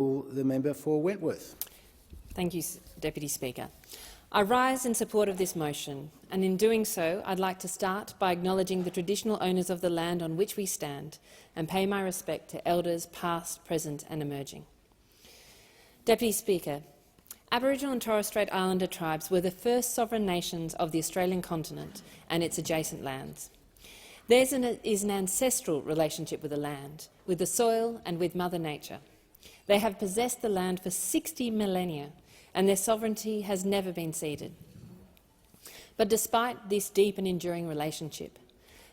The member for Wentworth. Thank you, Deputy Speaker. I rise in support of this motion, and in doing so I'd like to start by acknowledging the traditional owners of the land on which we stand and pay my respect to elders past, present and emerging. Deputy Speaker, Aboriginal and Torres Strait Islander tribes were the first sovereign nations of the Australian continent and its adjacent lands. Theirs is an ancestral relationship with the land, with the soil and with Mother Nature. They have possessed the land for 60 millennia, and their sovereignty has never been ceded. But despite this deep and enduring relationship,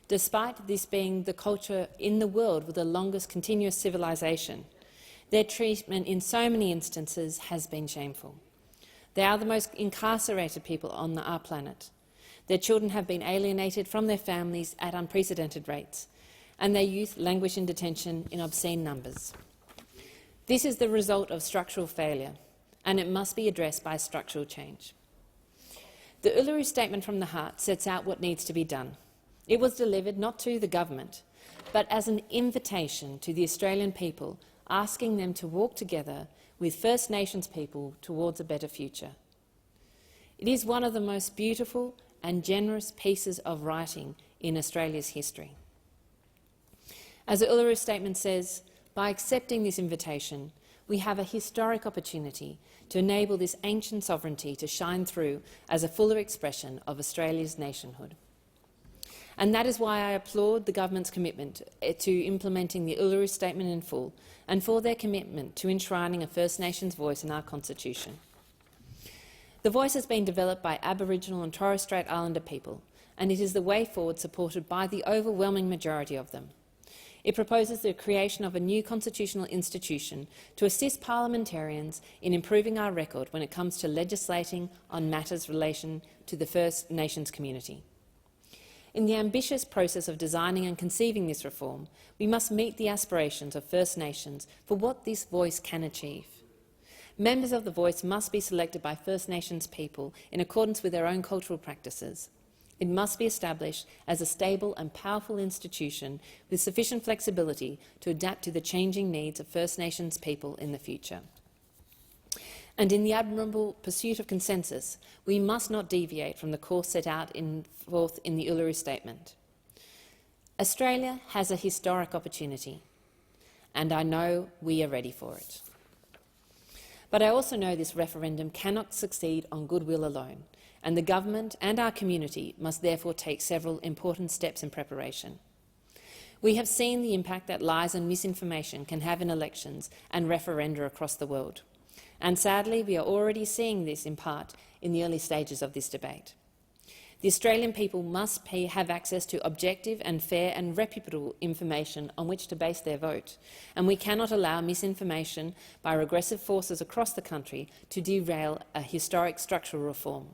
despite this being the culture in the world with the longest continuous civilization, their treatment in so many instances has been shameful. They are the most incarcerated people on our planet. Their children have been alienated from their families at unprecedented rates, and their youth languish in detention in obscene numbers. This is the result of structural failure, and it must be addressed by structural change. The Uluru Statement from the Heart sets out what needs to be done. It was delivered not to the government, but as an invitation to the Australian people, asking them to walk together with First Nations people towards a better future. It is one of the most beautiful and generous pieces of writing in Australia's history. As the Uluru Statement says, by accepting this invitation, we have a historic opportunity to enable this ancient sovereignty to shine through as a fuller expression of Australia's nationhood. And that is why I applaud the government's commitment to implementing the Uluru Statement in full and for their commitment to enshrining a First Nations voice in our Constitution. The voice has been developed by Aboriginal and Torres Strait Islander people, and it is the way forward supported by the overwhelming majority of them. It proposes the creation of a new constitutional institution to assist parliamentarians in improving our record when it comes to legislating on matters relation to the First Nations community. In the ambitious process of designing and conceiving this reform, we must meet the aspirations of First Nations for what this voice can achieve. Members of the voice must be selected by First Nations people in accordance with their own cultural practices. It must be established as a stable and powerful institution with sufficient flexibility to adapt to the changing needs of First Nations people in the future. And in the admirable pursuit of consensus, we must not deviate from the course set out forth in the Uluru Statement. Australia has a historic opportunity, and I know we are ready for it. But I also know this referendum cannot succeed on goodwill alone, and the government and our community must therefore take several important steps in preparation. We have seen the impact that lies and misinformation can have in elections and referenda across the world, and sadly we are already seeing this in part in the early stages of this debate. The Australian people must have access to objective and fair and reputable information on which to base their vote, and we cannot allow misinformation by regressive forces across the country to derail a historic structural reform.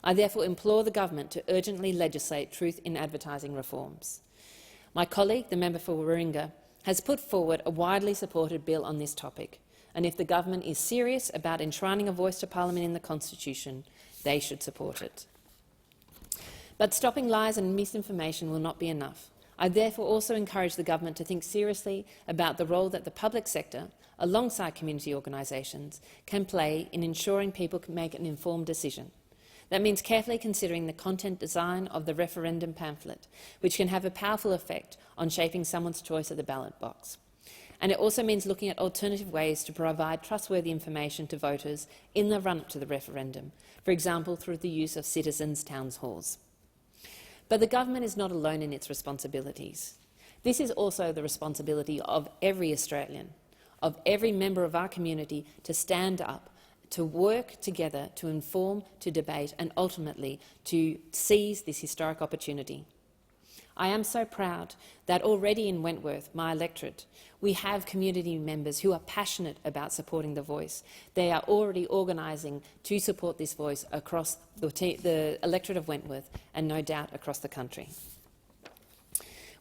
I therefore implore the government to urgently legislate truth in advertising reforms. My colleague, the member for Warringah, has put forward a widely supported bill on this topic, and if the government is serious about enshrining a voice to Parliament in the Constitution, they should support it. But stopping lies and misinformation will not be enough. I therefore also encourage the government to think seriously about the role that the public sector, alongside community organisations, can play in ensuring people can make an informed decision. That means carefully considering the content design of the referendum pamphlet, which can have a powerful effect on shaping someone's choice at the ballot box. And it also means looking at alternative ways to provide trustworthy information to voters in the run-up to the referendum, for example through the use of citizens' town halls. But the government is not alone in its responsibilities. This is also the responsibility of every Australian, of every member of our community to stand up, to work together, to inform, to debate and ultimately to seize this historic opportunity. I am so proud that already in Wentworth, my electorate, we have community members who are passionate about supporting the voice. They are already organising to support this voice across the electorate of Wentworth and no doubt across the country.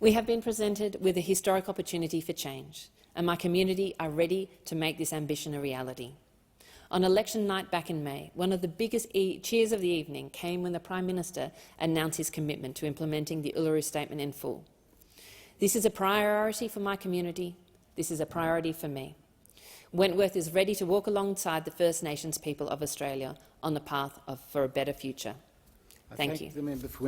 We have been presented with a historic opportunity for change, and my community are ready to make this ambition a reality. On election night back in May, one of the biggest cheers of the evening came when the Prime Minister announced his commitment to implementing the Uluru Statement in full. This is a priority for my community. This is a priority for me. Wentworth is ready to walk alongside the First Nations people of Australia on the path for a better future. Thank you. The member for